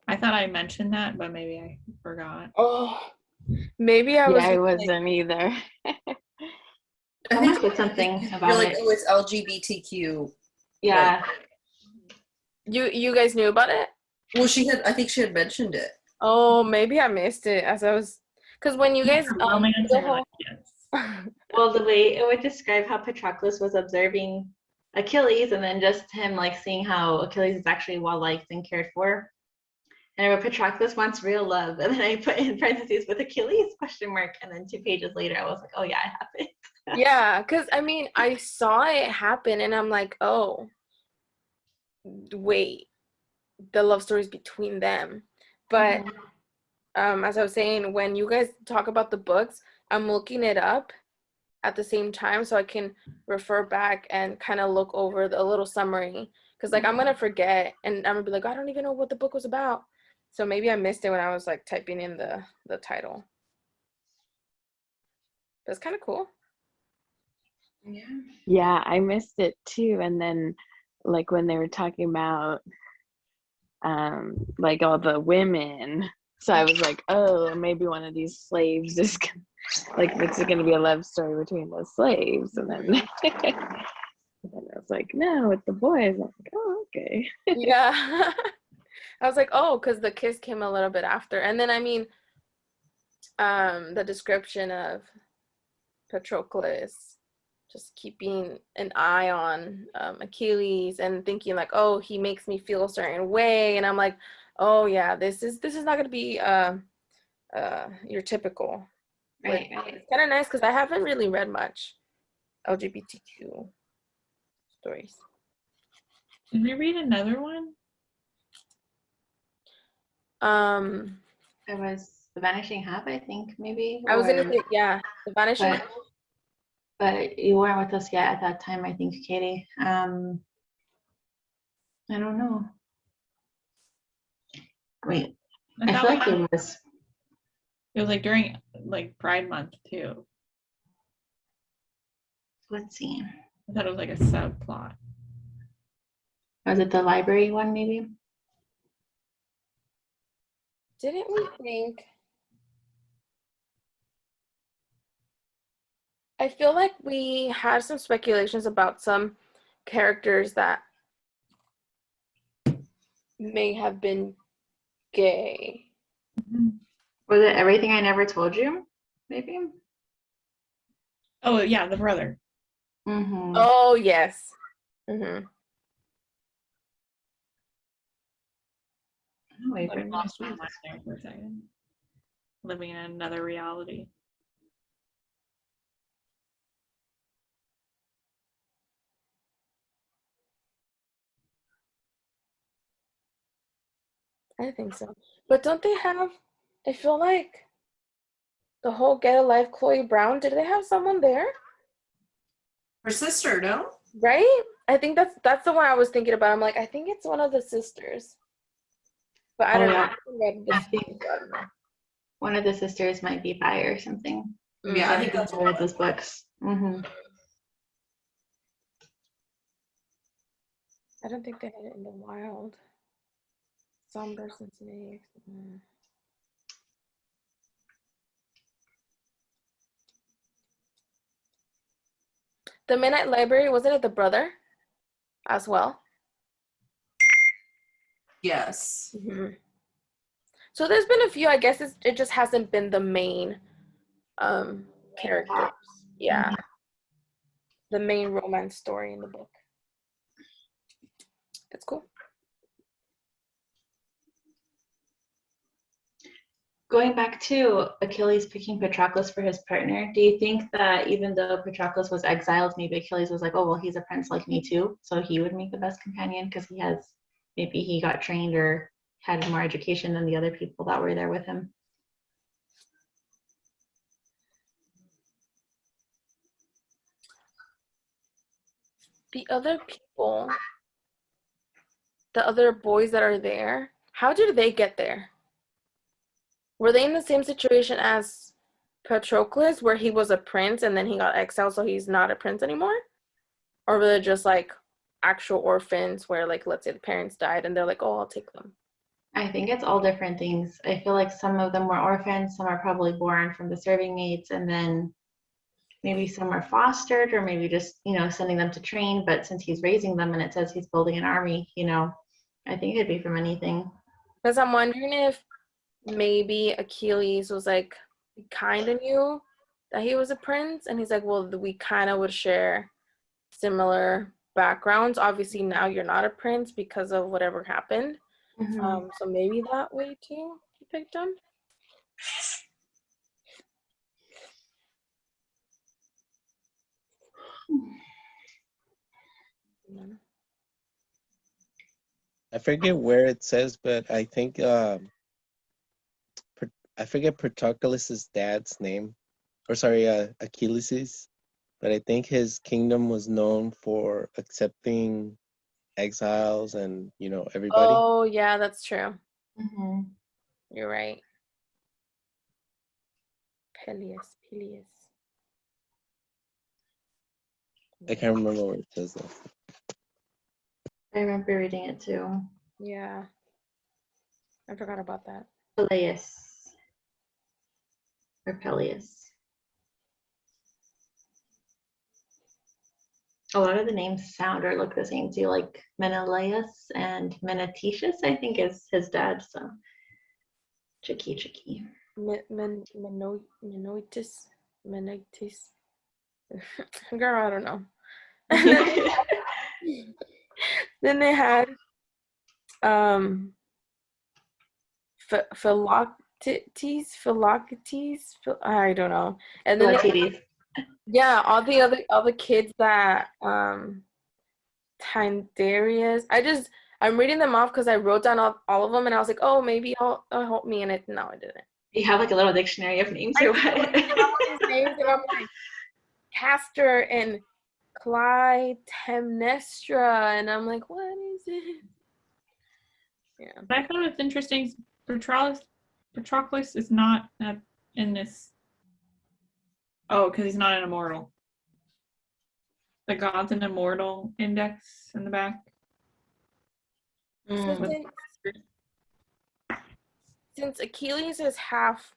I thought I mentioned that, but maybe I forgot. Oh, maybe I was. Yeah, I wasn't either. I Someone think said something you're about like, it. oh, it's LGBTQ. Yeah. You guys knew about it? Well, I think she had mentioned it. Oh, maybe I missed it as I was, because when you guys Romance, the you're like, yes. Well, the way it would describe how Patroclus was observing Achilles and then just him like seeing how Achilles is actually well liked and cared for. And I wrote Patroclus wants real love. And then I put in parentheses with Achilles question mark. And then 2 pages later, I was like, oh yeah, it happened. Yeah, because I mean, I saw it happen and I'm like, oh, wait, the love story's between them. But as I was saying, when you guys talk about the books, I'm looking it up at the same time so I can refer back and kind of look over a little summary. Because like I'm gonna forget and I'm gonna be like, I don't even know what the book was about. So maybe I missed it when I was like typing in the title. That's kind of cool. Yeah, I missed it too. And then like when they were talking about like all the women, so I was like, oh, maybe one of these slaves is like it's going to be a love story between those slaves. And then and then I was like, no, with the boys. I'm like, oh, okay. Yeah. I was like, oh, because the kiss came a little bit after. And then I mean, the description of Patroclus just keeping an eye on Achilles and thinking like, oh, he makes me feel a certain way, and I'm like, oh yeah, this is not gonna be your typical. Right. It's kind of nice because I haven't really read much LGBTQ stories. Did we read another one? It was The Vanishing Half, I think, maybe. I was gonna or- say, yeah, The Vanishing. but you weren't with us yet at that time, I think, Katie. I don't know. Wait, I feel like it was. It was like during like Pride Month too. Let's see. I thought it was like a subplot. Was it the library one, maybe? Didn't we think? I feel like we had some speculations about some characters that may have been gay. Was it Everything I Never Told You? Maybe. Oh yeah, the brother. Mm-hmm. Oh yes. Mm-hmm. Wait Like, for lost my mind there for a second. Living in another reality. I think so. But don't they have, I feel like the whole Get a Life Chloe Brown, did they have someone there? Her sister, no? Right? I think that's the one I was thinking about. I'm like, I think it's one of the sisters. But I Oh, don't know. yeah. I haven't read this I think book, so I don't know. one of the sisters might be bi or something. Yeah, I think I that's read those books. I don't think they had it in the wild. Sombers and snakes. The Midnight Library, wasn't it the brother as well? yes. So there's been a few. I guess it just hasn't been the main characters. Yeah. The main romance story in the book. It's cool. Going back to Achilles picking Patroclus for his partner, do you think that even though Patroclus was exiled, maybe Achilles was like, oh, well, he's a prince like me too, so he would make the best companion because maybe he got trained or had more education than the other people that were there with him? The other people, the other boys that are there, how did they get there? Were they in the same situation as Patroclus, where he was a prince and then he got exiled, so he's not a prince anymore? Or were they just like actual orphans where, like, let's say the parents died and they're like, oh, I'll take them? I think it's all different things. I feel like some of them were orphans, some are probably born from the serving maids, and then maybe some are fostered, or maybe just, sending them to train. But since he's raising them and it says he's building an army, I think it'd be from anything. Because I'm wondering if maybe Achilles was like, kind of knew that he was a prince, and he's like, well, we kind of would share similar backgrounds. Obviously, now you're not a prince because of whatever happened. So maybe that way too, he picked him. I forget where it says, but I think I forget Patroclus's dad's name, or sorry, Achilles's. But I think his kingdom was known for accepting exiles and everybody. Oh yeah, that's true. Mm-hmm. You're right. Peleus. I can't remember where it says that. I remember reading it too. Yeah, I forgot about that. Peleus or Peleus. A lot of the names sound or look the same too, like Menelaus and Menetetius, I think, is his dad. So tricky. Menoitis. Girl, I don't know. Then they had Philoctetes, I don't know. And then yeah, all the kids that Tyndareus. I'm reading them off because I wrote down all of them and I was like, oh, maybe I'll help me, and no, I didn't. You have like a little dictionary of names or what? These names and I'm like Castor and Clytemnestra, and I'm like, what is it? Yeah. But I thought it was interesting. Patroclus is not in this. Oh, because he's not an immortal. The God's an Immortal index in the back. Since Achilles is half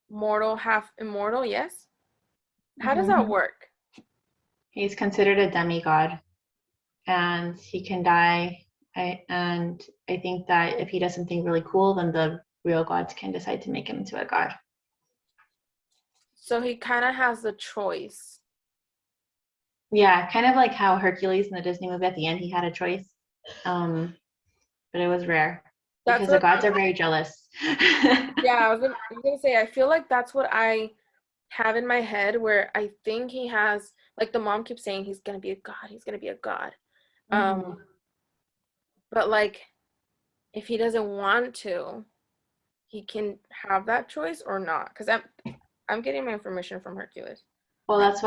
mortal, half immortal, yes? How does that work? He's considered a demigod, and he can die. And I think that if he does something really cool, then the real gods can decide to make him into a god. So he kind of has the choice. Yeah, kind of like how Hercules in the Disney movie at the end, he had a choice. But it was rare. That's because the what. gods are very jealous. Yeah, I was gonna say. I feel like that's what I have in my head, where I think he has, like, the mom keeps saying he's gonna be a god. He's gonna be a god. Mhm. But like, if he doesn't want to, he can have that choice or not. Because I'm getting my information from Hercules. Well, that's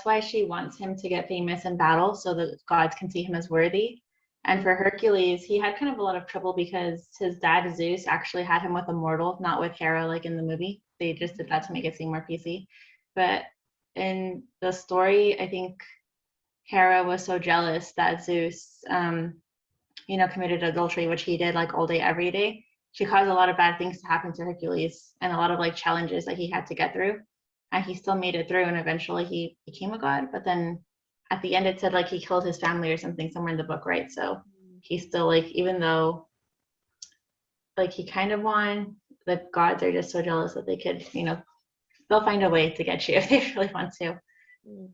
why she wants him to get famous in battle so that gods can see him as worthy. And for Hercules, he had kind of a lot of trouble because his dad Zeus actually had him with a mortal, not with Hera like in the movie. They just did that to make it seem more PC. But in the story, I think Hera was so jealous that Zeus, committed adultery, which he did like all day, every day. She caused a lot of bad things to happen to Hercules and a lot of like challenges that he had to get through. And he still made it through, and eventually he became a god. But then at the end, it said like he killed his family or something somewhere in the book, right? So he's still like, even though like he kind of won, the gods are just so jealous that they could, they'll find a way to get you if they really want to. Mm.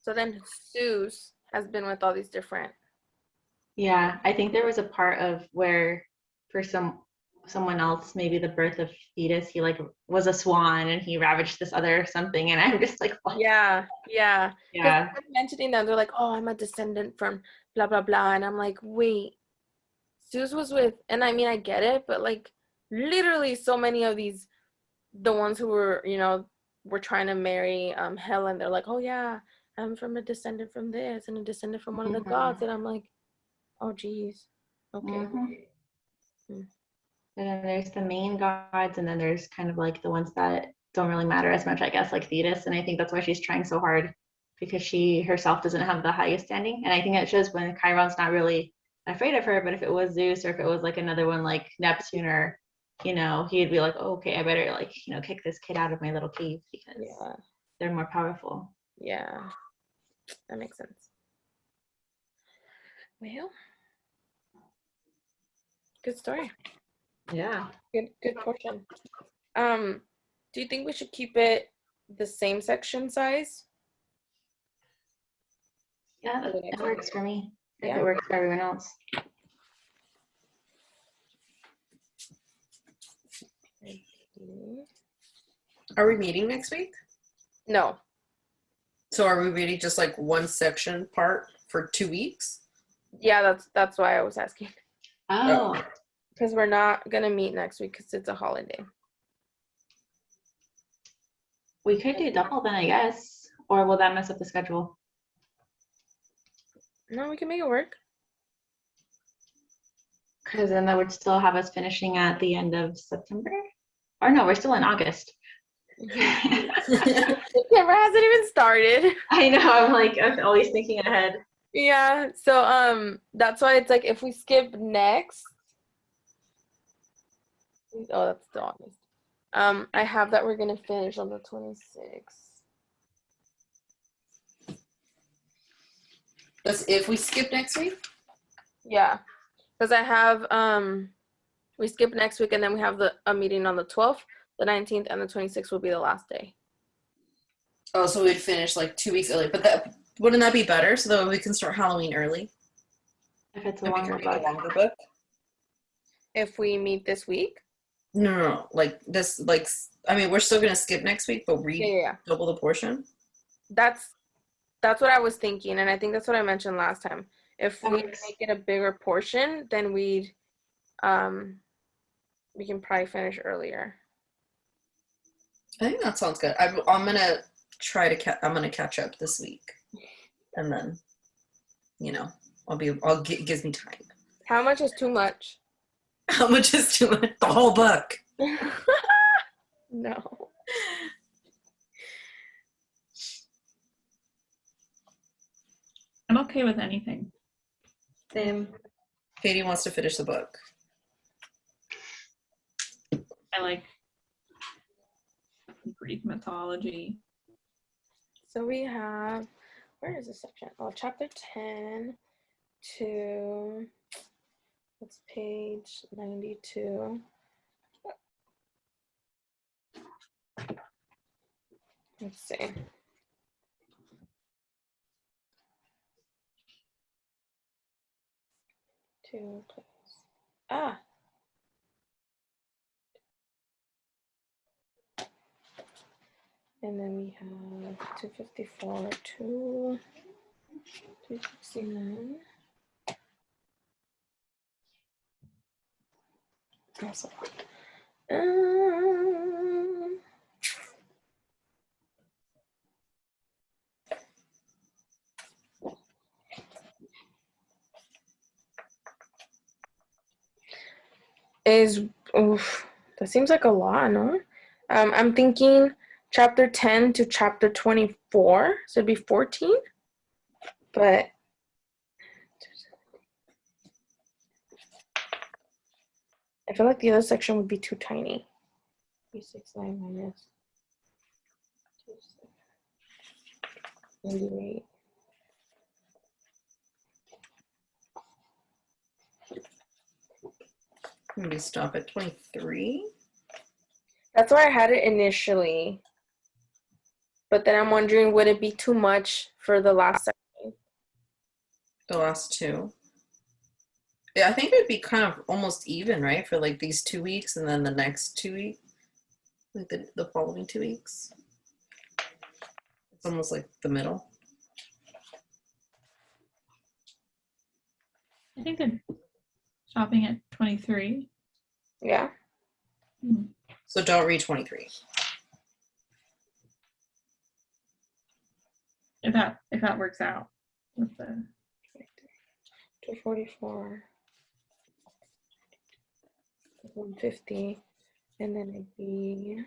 So then Zeus has been with all these different. Yeah, I think there was a part of where for someone else, maybe the birth of fetus, he like was a swan and he ravaged this other something, and I'm just like, what? Yeah, yeah. Because Yeah. they're mentioning them, they're like, oh, I'm a descendant from blah blah blah, and I'm like, wait, Zeus was with, and I mean, I get it, but like, literally, so many of these, the ones who were, were trying to marry Helen, they're like, oh yeah, I'm from a descendant from this and a descendant from one of the gods, and I'm like, oh geez, okay. Mhm. Mm. And then there's the main gods, and then there's kind of like the ones that don't really matter as much, I guess, like Thetis. And I think that's why she's trying so hard, because she herself doesn't have the highest standing. And I think it shows when Chiron's not really afraid of her, but if it was Zeus or if it was like another one like Neptune or, he'd be like, oh, okay, I better like, kick this kid out of my little cave because Yeah, they're more powerful. yeah, that makes sense. Well, good story. Yeah. Good portion. Do you think we should keep it the same section size? Yeah, For the next that one? works for me. If Yeah. it works for everyone else. Are we meeting next week? No. So are we reading just like one section part for 2 weeks? Yeah, that's why I was asking. Oh, Because we're not gonna meet next week because it's a holiday. we could do double then, I guess. Or will that mess up the schedule? No, we can make it work. Because then that would still have us finishing at the end of September. Or no, we're still in August. September hasn't even started. I know, I'm like, I'm always thinking ahead. Yeah, so that's why it's like if we skip next. Oh, that's still August. I have that we're gonna finish on the 26th. That's if we skip next week? Yeah, because I have we skip next week and then we have a meeting on the 12th, the 19th, and the 26th will be the last day. Oh, so we'd finish like 2 weeks early. But that wouldn't that be better so that we can start Halloween early? If it's a And we longer can read a book. longer book? If we meet this week. No. Like this, like, I mean, we're still going to skip next week, but read Yeah. double the portion? That's what I was thinking, and I think that's what I mentioned last time. If we Thanks. make it a bigger portion, then we can probably finish earlier. I think that sounds good. I'm going to try to I'm going to catch up this week. And then, it gives me time. How much is too much? How much is too much? The whole book. No. I'm okay with anything. Same. Katie wants to finish the book. I like Greek mythology. So we have, where is this section? Oh, chapter 10 to, what's page 92? Let's see. 2 plus. Ah. And then we have 254, 269. That's a lot. That seems like a lot, no? I'm thinking chapter 10 to chapter 24, so it'd be 14, but I feel like the other section would be too tiny. 369 minus 98. Maybe stop at 23. That's where I had it initially. But then I'm wondering, would it be too much for the last section? The last two. Yeah, I think it'd be kind of almost even, right? For like these 2 weeks and then the next 2 weeks. Like the following 2 weeks. It's almost like the middle. I think they're stopping at 23. Yeah. So don't read 23. If that works out with the 244. 150. And then it'd be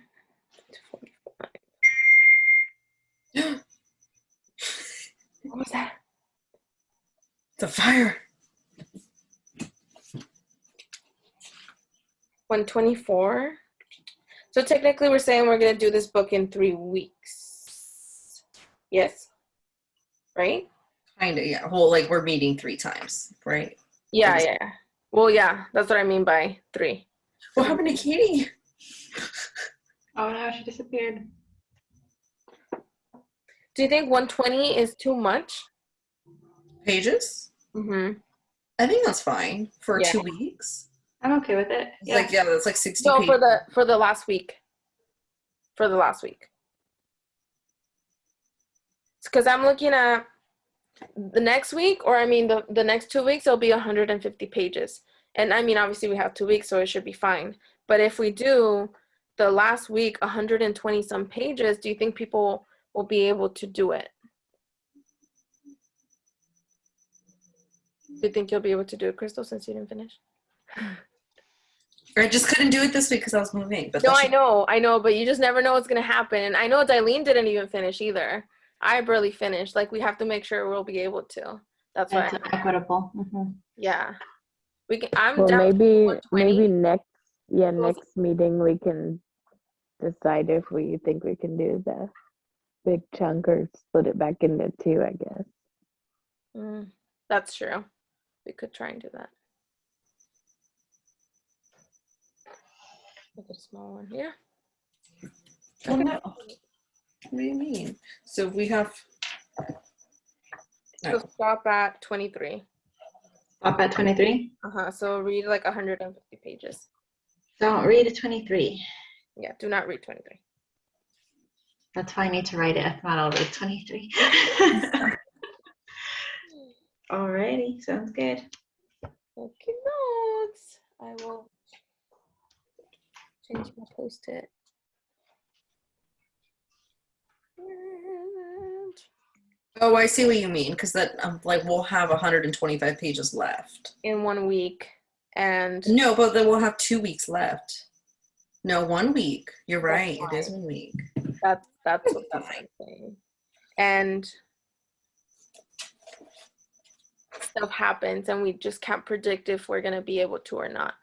245. What was that? The fire. 124. So technically we're saying we're going to do this book in 3 weeks. Yes. Right? Kind of, yeah. Well, like we're meeting 3 times, right? Yeah. Well, yeah, that's what I mean by 3. What happened to Katie? Oh no, she disappeared. Do you think 120 is too much? Pages? Mm-hmm. I think that's fine for Yeah. 2 weeks. I'm okay with it. It's like, yeah, that's like 60 No, pages. for the last week. For the last week. Because I'm looking at the next week, or I mean the next 2 weeks, it'll be 150 pages. And I mean, obviously we have 2 weeks, so it should be fine. But if we do the last week 120 some pages, do you think people will be able to do it? Do you think you'll be able to do it, Crystal, since you didn't finish? I just couldn't do it this week because I was moving. But No, I know, but you just never know what's gonna happen. And I know Dailene didn't even finish either. I barely finished. Like, we have to make sure we'll be able to. That's why. It's equitable. Yeah, we can. I'm Well, down. maybe next meeting we can decide if we think we can do the big chunk or split it back into 2, I guess. That's true. We could try and do that. Make it a small one. Yeah. Oh, no. What do you mean? So we have. So stop at 23. Stop at 23. So read like 150 pages. Don't read 23. Yeah. Do not read 23. That's why I need to write it. If not, I'll read 23. Alrighty, sounds good. Okay, notes. I will change my post-it. Oh, I see what you mean. Because that, like, we'll have 125 pages left. In 1 week. And No, but then we'll have 2 weeks left. No, 1 week. You're That's right. fine. It is 1 week. that's what I'm saying. And stuff happens and we just can't predict if we're going to be able to or not.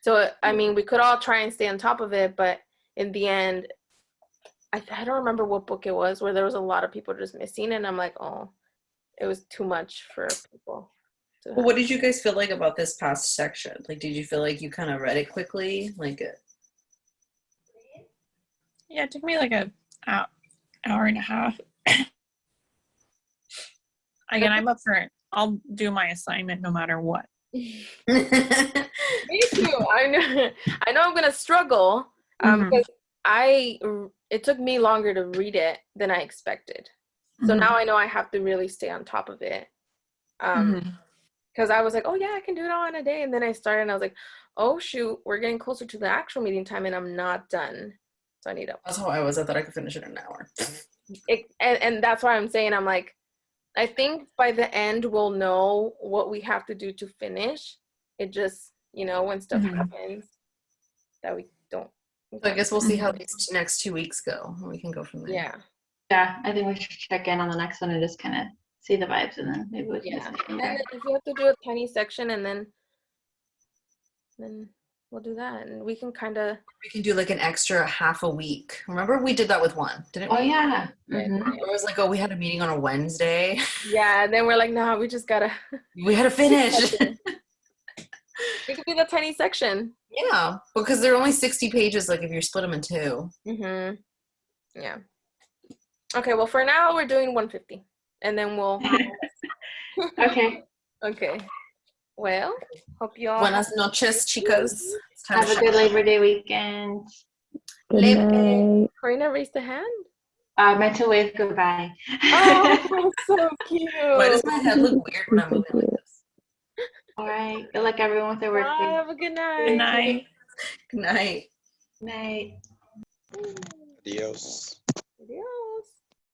So, I mean, we could all try and stay on top of it, but in the end, I don't remember what book it was where there was a lot of people just missing, and I'm like, oh, it was too much for people. Well, what did you guys feel like about this past section? Like, did you feel like you kind of read it quickly? Like it? Yeah, it took me like an hour and a half. Again, I'm up for it. I'll do my assignment no matter what. Me too. I know I'm gonna struggle because it took me longer to read it than I expected. So now I know I have to really stay on top of it. Because I was like, oh yeah, I can do it all in a day, and then I started and I was like, oh shoot, we're getting closer to the actual meeting time and I'm not done. So I need to. That's how I was. I thought I could finish it in an hour. And that's why I'm saying, I'm like, I think by the end we'll know what we have to do to finish. It just, when stuff happens that we don't. So I guess we'll see how these next 2 weeks go. And we can go from there. Yeah. Yeah, I think we should check in on the next one and just kind of see the vibes, and then maybe we can Yeah. decide from And there. then if you have to do a tiny section, and then we'll do that, and we can kind of. We can do like an extra half a week. Remember we did that with one, didn't we? Oh yeah. It was like, oh, we had a meeting on a Wednesday. Yeah, and then we're like, no, we just gotta. We had to finish. It could be the tiny section. Yeah, because they're only 60 pages. Like if you split them in two. Yeah. Okay. Well, for now we're doing 150, and then we'll. Okay. Okay. Well, hope you all Buenas noches, chicos. It's time Have to a good Labor Day weekend. Good night. Karina raised a hand. I meant to wave goodbye. Oh, so cute. Why does my head look weird when I'm moving like this? All right. Good luck, everyone, with their work. Bye. Have a good night. Good night. Good night. Night. Adios. Adios.